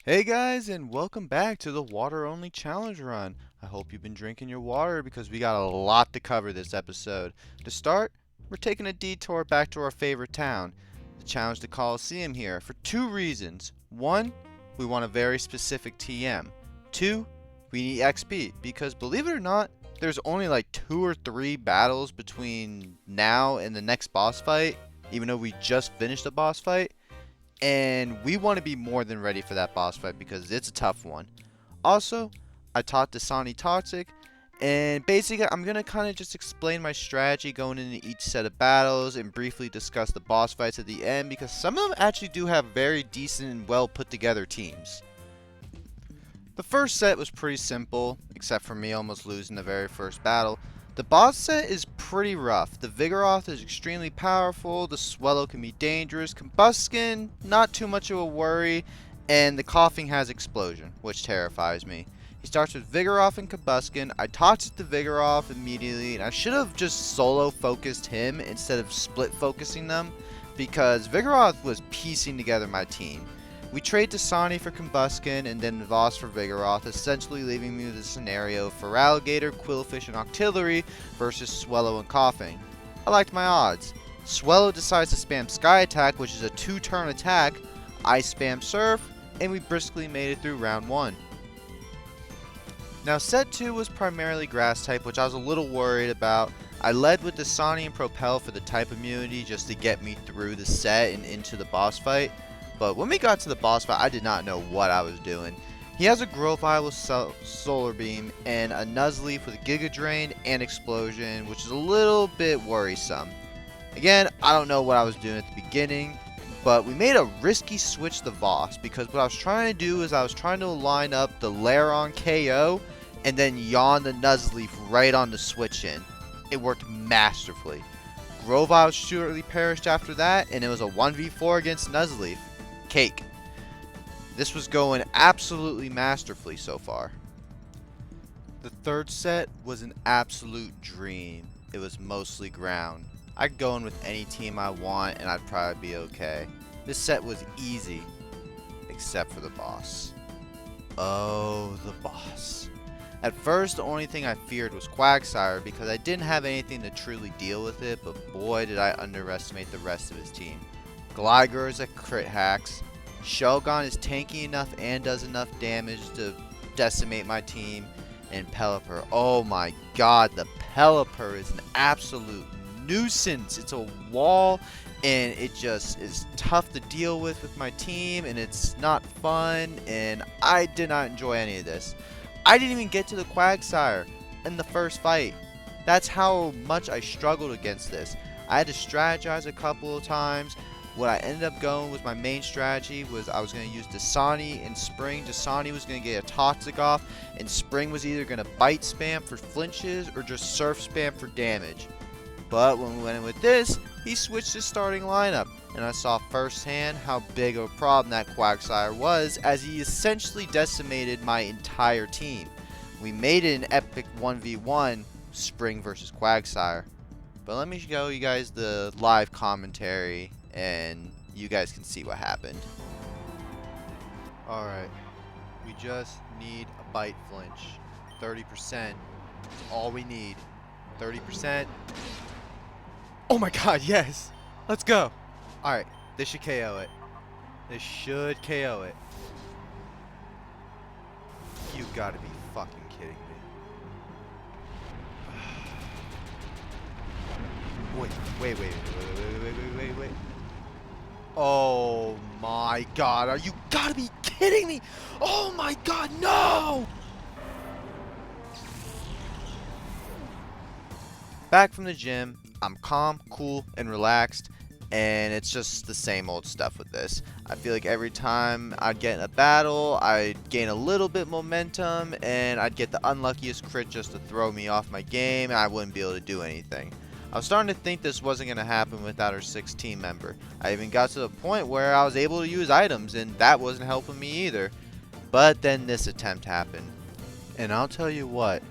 Hey guys, and welcome back to the water only challenge run. I hope you've been drinking your water because we got a lot to cover this episode. To start, we're taking a detour back to our favorite town, the challenge the Colosseum here, for two reasons. One, we want a very specific TM. Two, we need XP because believe it or not, there's only like 2 or 3 battles between now and the next boss fight, even though we just finished the boss fight. And we want to be more than ready for that boss fight because it's a tough one. Also, I talked to Sonny Toxic, and basically I'm going to kind of just explain my strategy going into each set of battles and briefly discuss the boss fights at the end because some of them actually do have very decent and well put together teams. The first set was pretty simple, except for me almost losing the very first battle. The boss set is pretty rough. The Vigoroth is extremely powerful, the Swellow can be dangerous, Combuskin, not too much of a worry, and the Coughing has Explosion, which terrifies me. He starts with Vigoroth and Combuskin. I toxic the Vigoroth immediately, and I should have just solo focused him instead of split focusing them, because Vigoroth was piecing together my team. We trade Dasani for Combuskin and then Voss for Vigoroth, essentially leaving me with a scenario for Alligator, Quillfish, and Octillery versus Swellow and Coughing. I liked my odds. Swellow decides to spam Sky Attack, which is a 2-turn attack. I spam Surf, and we briskly made it through round 1. Now set 2 was primarily Grass type, which I was a little worried about. I led with Dasani and Propel for the type immunity just to get me through the set and into the boss fight. But when we got to the boss fight, I did not know what I was doing. He has a Grovyle with Solar Beam and a Nuzleaf with Giga Drain and Explosion, which is a little bit worrisome. Again, I don't know what I was doing at the beginning, but we made a risky switch to Voss because what I was trying to do is I was trying to line up the Lairon KO and then yawn the Nuzleaf right on the switch in. It worked masterfully. Grovyle shortly perished after that, and it was a 1v4 against Nuzleaf. Cake. This was going absolutely masterfully so far. The third set was an absolute dream. It was mostly ground. I could go in with any team I want and I'd probably be okay. This set was easy, except for the boss. Oh, the boss. At first, the only thing I feared was Quagsire because I didn't have anything to truly deal with it, but boy did I underestimate the rest of his team. Gligar is a crit hacks. Shogun is tanky enough and does enough damage to decimate my team. And Pelipper, oh my god, the Pelipper is an absolute nuisance. It's a wall and it just is tough to deal with my team and it's not fun and I did not enjoy any of this. I didn't even get to the Quagsire in the first fight. That's how much I struggled against this. I had to strategize a couple of times. What I ended up going with my main strategy was I was going to use Dasani and Spring. Dasani was going to get a Toxic off, and Spring was either going to Bite spam for flinches or just Surf spam for damage. But when we went in with this, he switched his starting lineup, and I saw firsthand how big of a problem that Quagsire was as he essentially decimated my entire team. We made it an epic 1v1, Spring versus Quagsire. But let me show you guys the live commentary and you guys can see what happened. Alright, we just need a bite flinch. 30%. That's all we need. 30%. Oh my god, yes! Let's go! Alright, this should KO it. This should KO it. You gotta be fucking kidding me. Wait. Oh my god, you gotta be kidding me! Oh my god, no! Back from the gym, I'm calm, cool, and relaxed, and it's just the same old stuff with this. I feel like every time I'd get in a battle, I'd gain a little bit momentum, and I'd get the unluckiest crit just to throw me off my game, and I wouldn't be able to do anything. I was starting to think this wasn't going to happen without our 6th team member. I even got to the point where I was able to use items and that wasn't helping me either. But then this attempt happened. And I'll tell you what,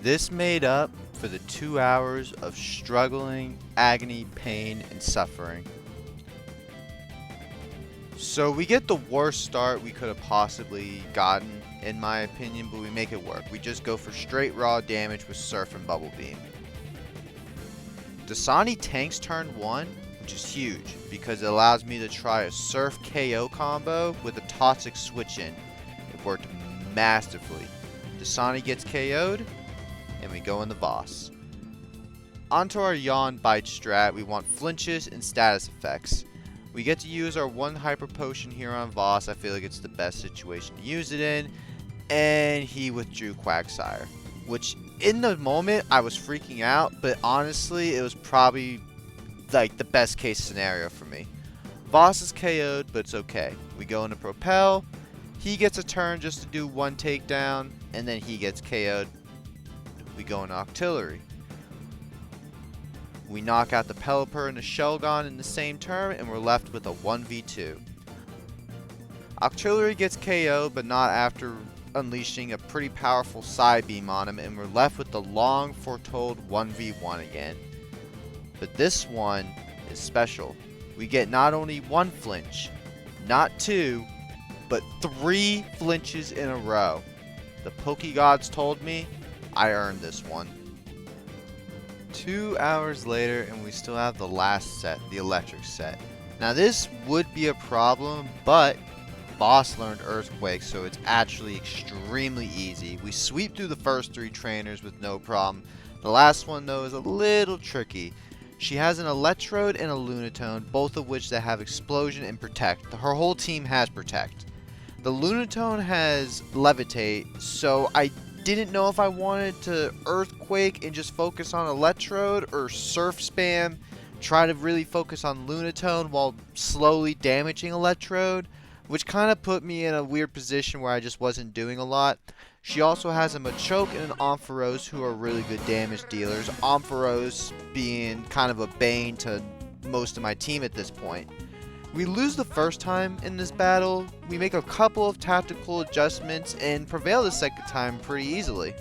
this made up for the 2 hours of struggling, agony, pain, and suffering. So we get the worst start we could have possibly gotten, in my opinion, but we make it work. We just go for straight raw damage with Surf and Bubble Beam. Dasani tanks turn 1, which is huge, because it allows me to try a Surf KO combo with a Toxic switch in. It worked masterfully. Dasani gets KO'd, and we go in the boss. Onto our Yawn Bite strat, we want flinches and status effects. We get to use our 1 Hyper Potion here on Voss. I feel like it's the best situation to use it in. And he withdrew Quagsire, which in the moment I was freaking out, but honestly it was probably like the best case scenario for me. Voss is KO'd, but it's okay. We go into Propel. He gets a turn just to do 1 takedown, and then he gets KO'd. We go into Octillery. We knock out the Pelipper and the Shelgon in the same turn, and we're left with a 1v2. Octillery gets KO'd, but not after unleashing a pretty powerful side beam on him, and we're left with the long foretold 1v1 again. But this one is special. We get not only 1 flinch, not 2, but 3 flinches in a row. The Pokegods told me I earned this one. 2 hours later, and we still have the last set, the electric set. Now this would be a problem, but Boss learned Earthquake, so it's actually extremely easy. We sweep through the first 3 trainers with no problem. The last one though is a little tricky. She has an Electrode and a Lunatone, both of which that have Explosion and Protect. Her whole team has Protect. The Lunatone has Levitate, so I didn't know if I wanted to Earthquake and just focus on Electrode, or Surf spam, try to really focus on Lunatone while slowly damaging Electrode, which kind of put me in a weird position where I just wasn't doing a lot. She also has a Machoke and an Ampharos, who are really good damage dealers. Ampharos being kind of a bane to most of my team at this point. We lose the first time in this battle. We make a couple of tactical adjustments and prevail the second time pretty easily.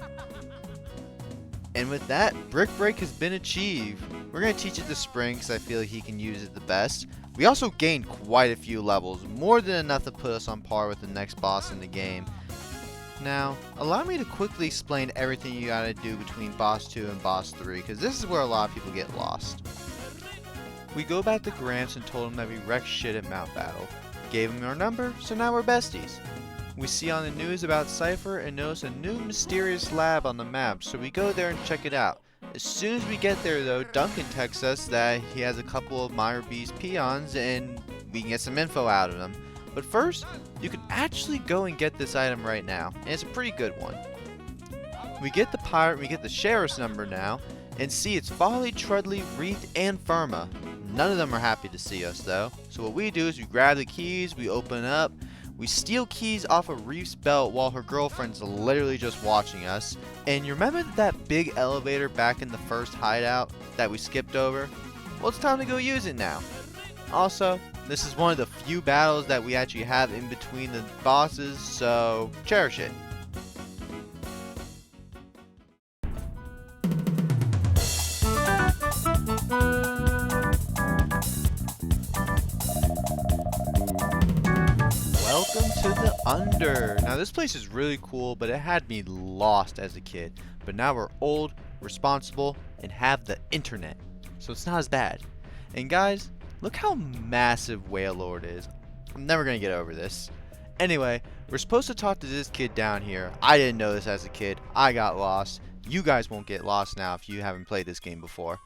And with that, Brick Break has been achieved. We're going to teach it to Spring because I feel like he can use it the best. We also gained quite a few levels, more than enough to put us on par with the next boss in the game. Now, allow me to quickly explain everything you gotta do between Boss 2 and Boss 3, because this is where a lot of people get lost. We go back to Gramps and told him that we wrecked shit at Mount Battle. Gave him our number, so now we're besties. We see on the news about Cipher and notice a new mysterious lab on the map, so we go there and check it out. As soon as we get there though, Duncan texts us that he has a couple of Myra B's peons and we can get some info out of them. But first, you can actually go and get this item right now, and it's a pretty good one. We get the pirate, we get the sheriff's number now, and see it's Folly, Trudley, Wreath, and Firma. None of them are happy to see us though, so what we do is we grab the keys, we open up, we steal keys off of Reef's belt while her girlfriend's literally just watching us. And you remember that big elevator back in the first hideout that we skipped over? Well, it's time to go use it now. Also, this is one of the few battles that we actually have in between the bosses, so cherish it. Welcome to the Under. Now this place is really cool, but it had me lost as a kid. But now we're old, responsible, and have the internet, so it's not as bad. And guys, look how massive Wailord is. I'm never gonna get over this. Anyway, we're supposed to talk to this kid down here. I didn't know this as a kid. I got lost. You guys won't get lost now if you haven't played this game before.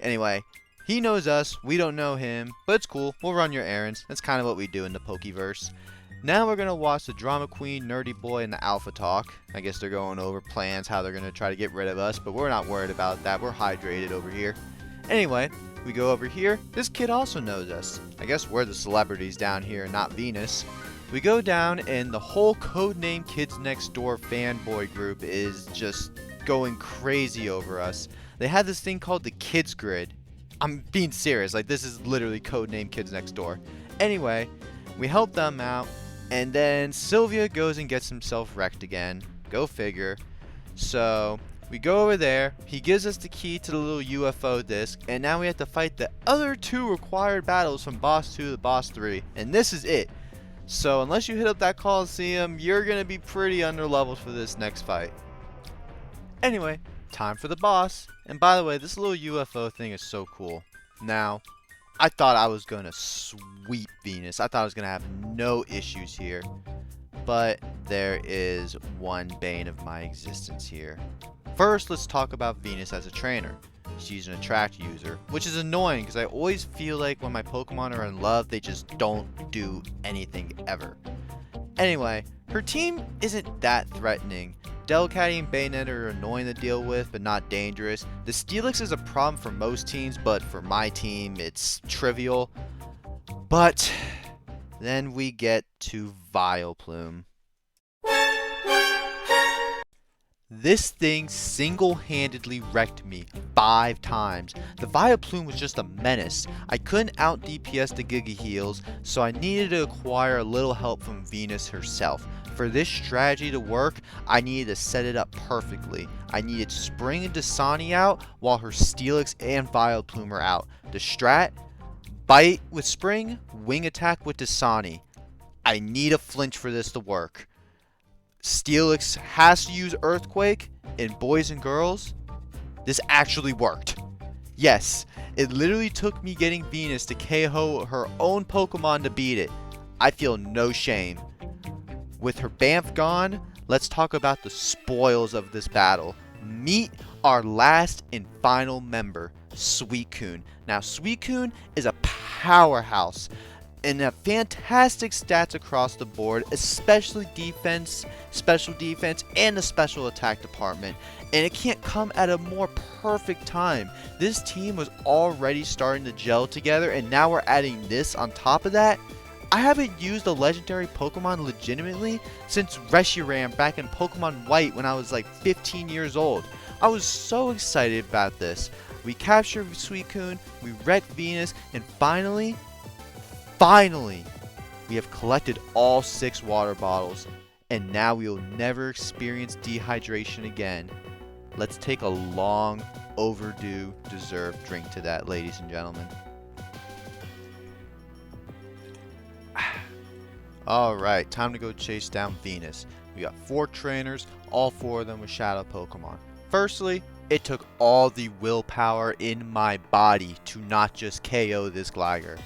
Anyway, he knows us. We don't know him, but it's cool. We'll run your errands. That's kind of what we do in the Pokeverse. Now we're gonna watch the Drama Queen, Nerdy Boy, and the Alpha talk. I guess they're going over plans, how they're gonna try to get rid of us, but we're not worried about that. We're hydrated over here. Anyway, we go over here. This kid also knows us. I guess we're the celebrities down here, not Venus. We go down, and the whole Codename Kids Next Door fanboy group is just going crazy over us. They have this thing called the Kids Grid. I'm being serious. Like, this is literally Codename Kids Next Door. Anyway, we help them out. And then Sylvia goes and gets himself wrecked again. Go figure. So We go over there, he gives us the key to the little UFO disc, and now we have to fight the other 2 required battles from boss 2 to boss 3, and this is it. So unless you hit up that Colosseum, you're gonna be pretty under leveled for this next fight. Anyway, time for the boss. And by the way, this little UFO thing is so cool. Now, I thought I was gonna sweep Venus. I thought I was gonna have no issues here. But there is one bane of my existence here. First, let's talk about Venus as a trainer. She's an attract user, which is annoying because I always feel like when my Pokemon are in love, they just don't do anything ever. Anyway, her team isn't that threatening. Delcatty and Bayonet are annoying to deal with, but not dangerous. The Steelix is a problem for most teams, but for my team, it's trivial. But then we get to Vileplume. This thing single-handedly wrecked me 5 times. The Vileplume was just a menace. I couldn't out DPS the Giga Heals, so I needed to acquire a little help from Venus herself. For this strategy to work, I needed to set it up perfectly. I needed Spring and Dasani out while her Steelix and Vileplume are out. The strat: bite with Spring, wing attack with Dasani. I need a flinch for this to work. Steelix has to use Earthquake, and boys and girls, this actually worked. Yes, it literally took me getting Venus to KO her own Pokemon to beat it. I feel no shame. With her Bamf gone, let's talk about the spoils of this battle. Meet our last and final member, Suicune. Now, Suicune is a powerhouse and have fantastic stats across the board, especially defense, special defense, and the special attack department. And it can't come at a more perfect time. This team was already starting to gel together, and now we're adding this on top of that. I haven't used a legendary Pokemon legitimately since Reshiram back in Pokemon White when I was like 15 years old. I was so excited about this. We captured Suicune, we wrecked Venus, and finally, we have collected all 6 water bottles, and now we will never experience dehydration again. Let's take a long, overdue, deserved drink to that, ladies and gentlemen. Alright, time to go chase down Venus. We got 4 trainers, all 4 of them with Shadow Pokemon. Firstly, it took all the willpower in my body to not just KO this Gligar.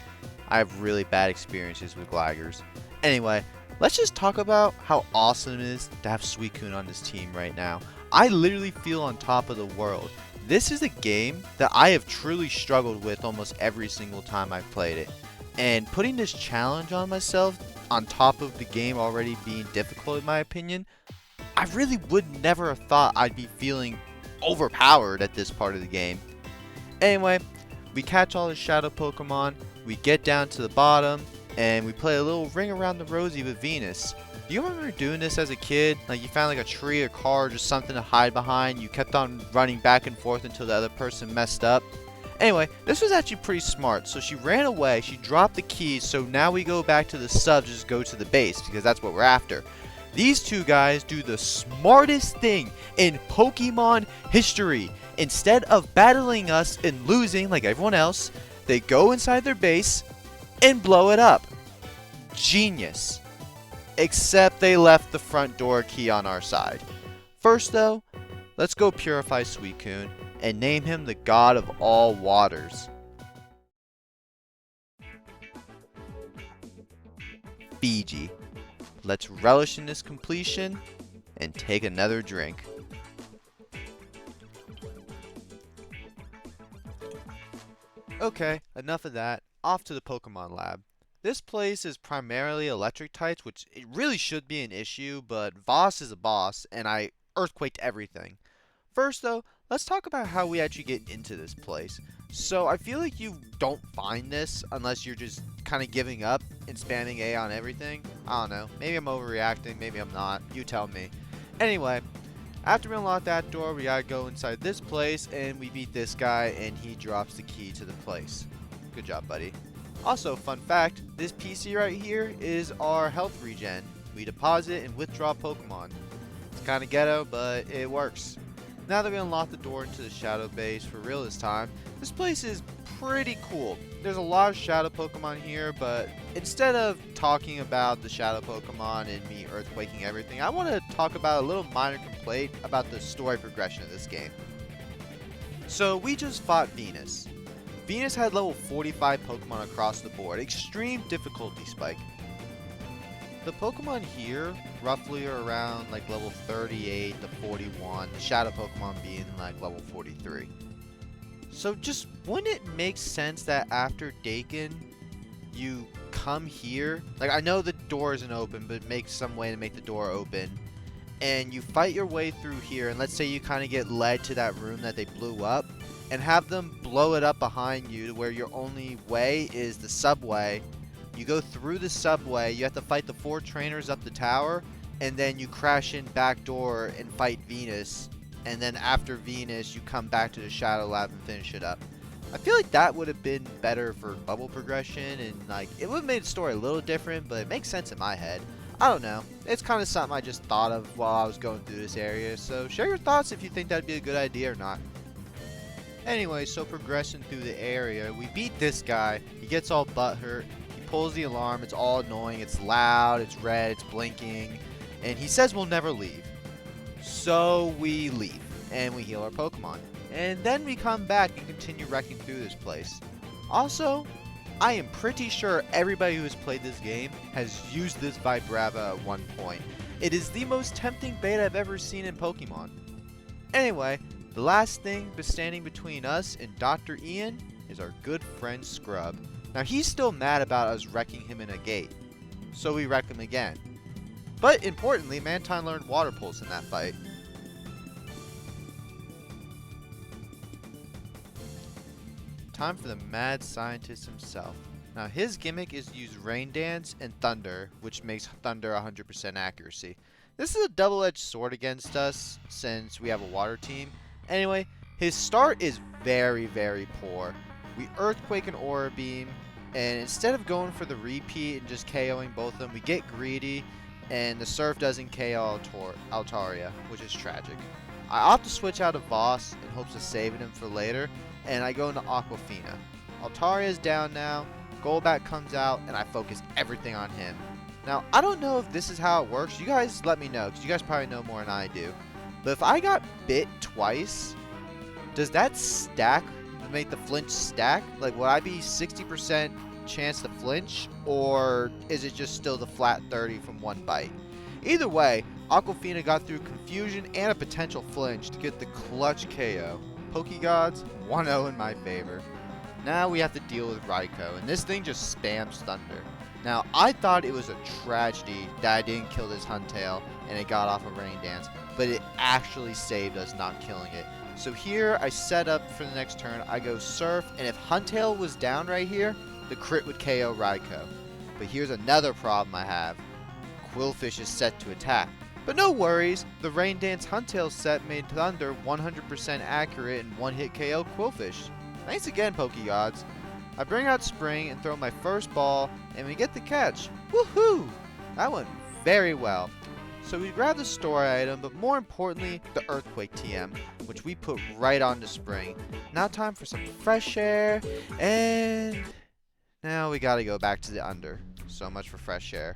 I have really bad experiences with Gligars. Anyway, let's just talk about how awesome it is to have Suicune on this team right now. I literally feel on top of the world. This is a game that I have truly struggled with almost every single time I've played it. And putting this challenge on myself, on top of the game already being difficult in my opinion, I really would never have thought I'd be feeling overpowered at this part of the game. Anyway, we catch all the Shadow Pokemon, we get down to the bottom, and we play a little ring around the rosy with Venus. Do you remember doing this as a kid? Like you found like a tree or car or just something to hide behind, you kept on running back and forth until the other person messed up? Anyway, this was actually pretty smart. So she ran away, she dropped the keys, so now we go back to the sub, just go to the base, because that's what we're after. These 2 guys do the smartest thing in Pokemon history. Instead of battling us and losing like everyone else, they go inside their base and blow it up. Genius. Except they left the front door key on our side. First though, let's go purify Suicune and name him the god of all waters. Fiji. Let's relish in this completion and take another drink. Okay, enough of that. Off to the Pokemon Lab. This place is primarily electric types, which it really should be an issue, but Voss is a boss, and I earthquaked everything. First though, let's talk about how we actually get into this place. So I feel like you don't find this unless you're just kind of giving up and spamming A on everything. I don't know. Maybe I'm overreacting, maybe I'm not. You tell me. Anyway, after we unlock that door, we gotta go inside this place and we beat this guy and he drops the key to the place. Good job, buddy. Also, fun fact, this PC right here is our health regen. We deposit and withdraw Pokemon. It's kind of ghetto, but it works. Now that we unlocked the door into the Shadow Base for real this time, this place is pretty cool. There's a lot of Shadow Pokemon here, but instead of talking about the Shadow Pokemon and me earthquaking everything, I want to talk about a little minor complaint about the story progression of this game. So we just fought Venus. Venus had level 45 Pokemon across the board, extreme difficulty spike. The Pokemon here roughly are around like level 38 to 41, the Shadow Pokemon being like level 43. So just wouldn't it make sense that after Dakin you come here? Like, I know the door isn't open, but make some way to make the door open. And you fight your way through here, and let's say you kind of get led to that room that they blew up, and have them blow it up behind you to where your only way is the subway. You go through the subway, you have to fight the 4 trainers up the tower, and then you crash in back door and fight Venus, and then after Venus you come back to the Shadow Lab and finish it up. I feel like that would have been better for bubble progression, and like it would have made the story a little different, but it makes sense in my head. I don't know, it's kind of something I just thought of while I was going through this area, so share your thoughts if you think that'd be a good idea or not. Anyway, so progressing through the area, we beat this guy, he gets all butthurt. Pulls the alarm, it's all annoying, it's loud, it's red, it's blinking, and he says we'll never leave. So we leave, and we heal our Pokemon. And then we come back and continue wrecking through this place. Also, I am pretty sure everybody who has played this game has used this Vibrava at one point. It is the most tempting bait I've ever seen in Pokemon. Anyway, the last thing standing between us and Dr. Ian is our good friend Scrub. Now he's still mad about us wrecking him in a gate, so we wreck him again. But importantly, Mantine learned Water Pulse in that fight. Time for the mad scientist himself. Now his gimmick is to use Rain Dance and Thunder, which makes Thunder 100% accuracy. This is a double-edged sword against us since we have a water team. Anyway, his start is very, very poor. We Earthquake and Aura Beam, and instead of going for the repeat and just KOing both of them, we get greedy, and the Surf doesn't KO Altaria, which is tragic. I opt to switch out of Voss in hopes of saving him for later, and I go into Aquafina. Altaria is down now, Golbat comes out, and I focus everything on him. Now, I don't know if this is how it works. You guys let me know, because you guys probably know more than I do. But if I got bit twice, does that stack? Make the flinch stack? Like, will I be 60% chance to flinch, or is it just still the flat 30 from one bite? Either way, Aquafina got through confusion and a potential flinch to get the clutch KO. Pokegods 1-0 in my favor. Now we have to deal with Raikou, and this thing just spams Thunder. Now I thought it was a tragedy that I didn't kill this Huntail and it got off a Rain Dance, but it actually saved us not killing it. So here I set up for the next turn, I go Surf, and if Huntail was down right here, the crit would KO Raikou. But here's another problem I have. Qwilfish is set to attack. But no worries, the Rain Dance Huntail set made Thunder 100% accurate and one-hit KO Qwilfish. Thanks again, Pokegods. I bring out Spring and throw my first ball, and we get the catch. Woohoo! That went very well. So we grab the story item, but more importantly, the Earthquake TM, which we put right onto Spring. Now time for some fresh air, and now we gotta go back to the under. So much for fresh air.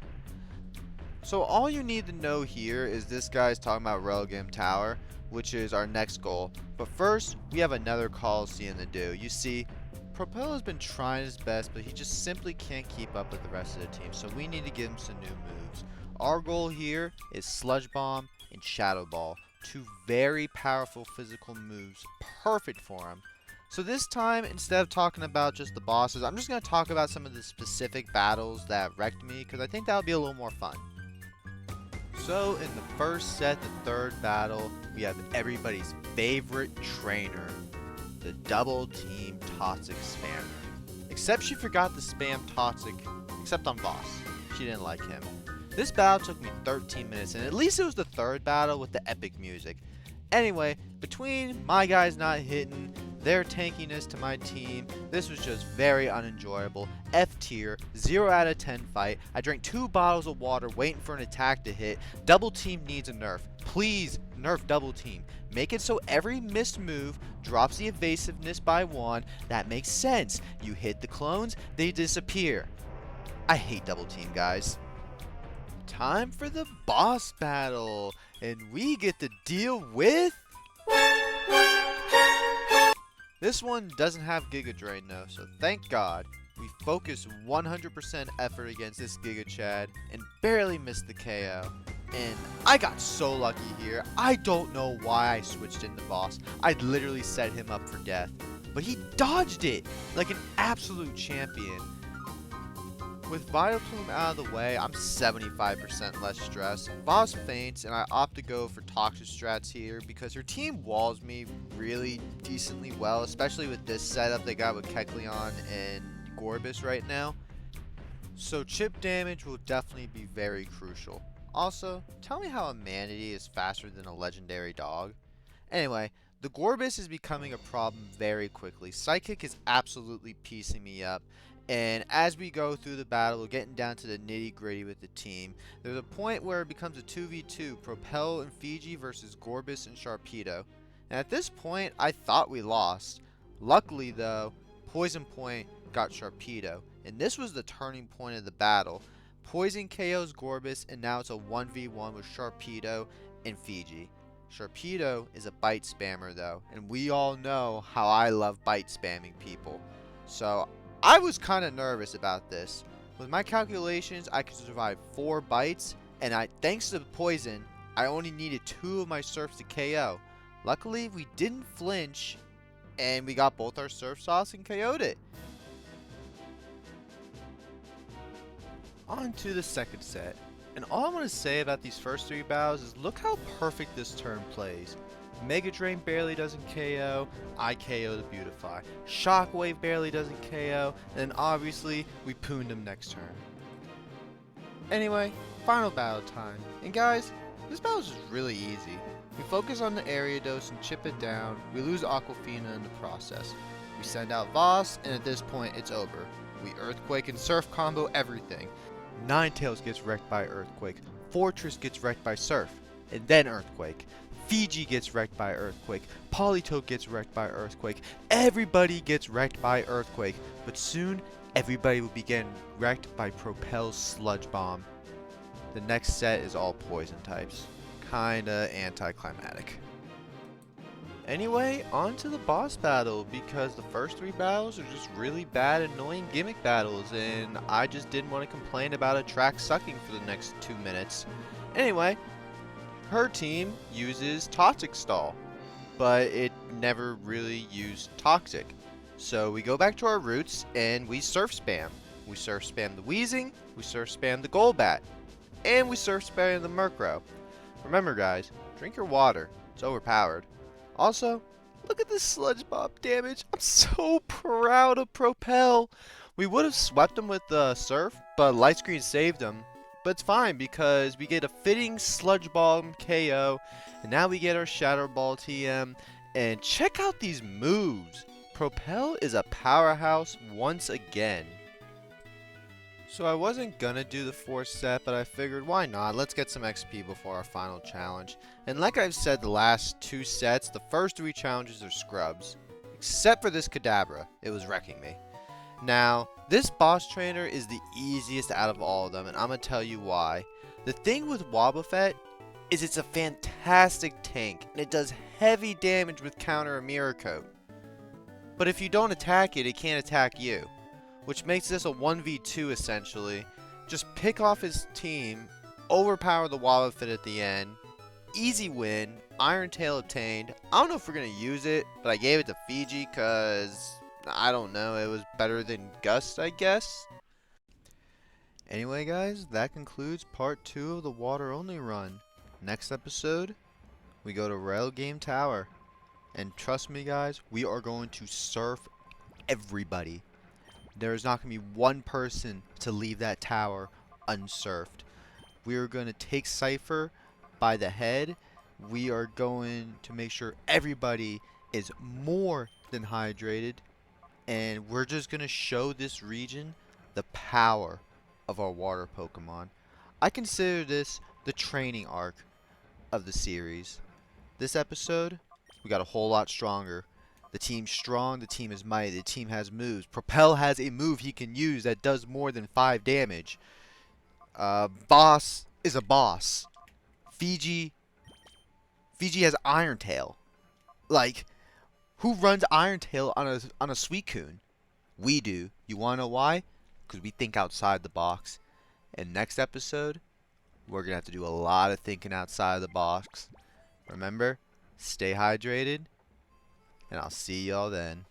So all you need to know here is this guy's talking about Religum Tower, which is our next goal. But first, we have another Colosseum to do. You see, Propello's been trying his best, but he just simply can't keep up with the rest of the team, so we need to give him some new moves. Our goal here is Sludge Bomb and Shadow Ball, two very powerful physical moves, perfect for him. So this time, instead of talking about just the bosses, I'm just going to talk about some of the specific battles that wrecked me, because I think that'll be a little more fun. So in the first set, the third battle, we have everybody's favorite trainer, the Double Team Toxic Spammer. Except she forgot to spam Toxic, except on Boss. She didn't like him. This battle took me 13 minutes, and at least it was the third battle with the epic music. Anyway, between my guys not hitting, their tankiness to my team, this was just very unenjoyable. F tier, 0 out of 10 fight. I drank 2 bottles of water waiting for an attack to hit. Double team needs a nerf. Please nerf double team. Make it so every missed move drops the evasiveness by 1. That makes sense. You hit the clones, they disappear. I hate double team, guys. Time for the boss battle, and we get to deal with... This one doesn't have Giga Drain though, so thank God. We focused 100% effort against this Giga Chad and barely missed the KO. And I got so lucky here. I don't know why I switched in the boss. I literally set him up for death. But he dodged it like an absolute champion. With Vital Plume out of the way, I'm 75% less stressed. Boss faints, and I opt to go for Toxic strats here because her team walls me really decently well, especially with this setup they got with Kecleon and Gorbis right now. So chip damage will definitely be very crucial. Also, tell me how a Manatee is faster than a legendary dog. Anyway, the Gorbis is becoming a problem very quickly. Psychic is absolutely piecing me up. And as we go through the battle, we're getting down to the nitty gritty with the team. There's a point where it becomes a 2v2, Propel and Fiji versus Gorbis and Sharpedo. And at this point, I thought we lost. Luckily though, Poison Point got Sharpedo. And this was the turning point of the battle. Poison KO's Gorbis, and now it's a 1v1 with Sharpedo and Fiji. Sharpedo is a bite spammer though, and we all know how I love bite spamming people. So I was kind of nervous about this. With my calculations, I could survive 4 bites, and thanks to the poison, I only needed 2 of my surfs to KO. Luckily, we didn't flinch, and we got both our surf sauce and KO'd it. On to the second set. And all I want to say about these first 3 battles is look how perfect this turn plays. Mega Drain barely doesn't KO, I KO the Beautify. Shockwave barely doesn't KO, and then obviously we pooned him next turn. Anyway, final battle time. And guys, this battle is just really easy. We focus on the area dose and chip it down, we lose Aquafina in the process. We send out Voss, and at this point it's over. We Earthquake and Surf combo everything. Ninetales gets wrecked by Earthquake, Fortress gets wrecked by Surf, and then Earthquake. Fiji gets wrecked by Earthquake, Politoed gets wrecked by Earthquake, everybody gets wrecked by Earthquake, but soon everybody will be getting wrecked by Propel's Sludge Bomb. The next set is all poison types. Kinda anticlimactic. Anyway, on to the boss battle, because the first 3 battles are just really bad, annoying gimmick battles, and I just didn't want to complain about a track sucking for the next 2 minutes. Anyway, her team uses Toxic Stall, but it never really used Toxic. So we go back to our roots and we surf spam. We surf spam the Weezing, we surf spam the Golbat, and we surf spam the Murkrow. Remember guys, drink your water, it's overpowered. Also, look at this Sludge Bomb damage. I'm so proud of Propel. We would have swept him with the Surf, but Light Screen saved him. But it's fine because we get a fitting Sludge Bomb KO, and now we get our Shadow Ball TM. And check out these moves. Propel is a powerhouse once again. So I wasn't gonna do the 4th set, but I figured why not? Let's get some XP before our final challenge. And like I've said the last 2 sets, the first 3 challenges are scrubs. Except for this Kadabra, it was wrecking me. Now, this boss trainer is the easiest out of all of them, and I'm gonna tell you why. The thing with Wobbuffet is it's a fantastic tank, and it does heavy damage with counter a Mirror Coat. But if you don't attack it, it can't attack you. Which makes this a 1v2 essentially. Just pick off his team, overpower the Wobbuffet at the end, easy win, Iron Tail obtained. I don't know if we're going to use it, but I gave it to Fiji because, I don't know, it was better than Gust, I guess. Anyway guys, that concludes part 2 of the water only run. Next episode, we go to Rail Game Tower. And trust me guys, we are going to surf everybody. There is not going to be one person to leave that tower unsurfed. We are going to take Cipher by the head. We are going to make sure everybody is more than hydrated. And we're just going to show this region the power of our water Pokemon. I consider this the training arc. of the series. This episode, we got a whole lot stronger. The team's strong, the team is mighty, the team has moves. Propel has a move he can use that does more than 5 damage. Boss is a boss. Fiji has Iron Tail. Like, who runs Iron Tail on a Suicune? We do. You wanna know why? Because we think outside the box. And next episode, we're gonna have to do a lot of thinking outside the box. Remember, stay hydrated, and I'll see y'all then.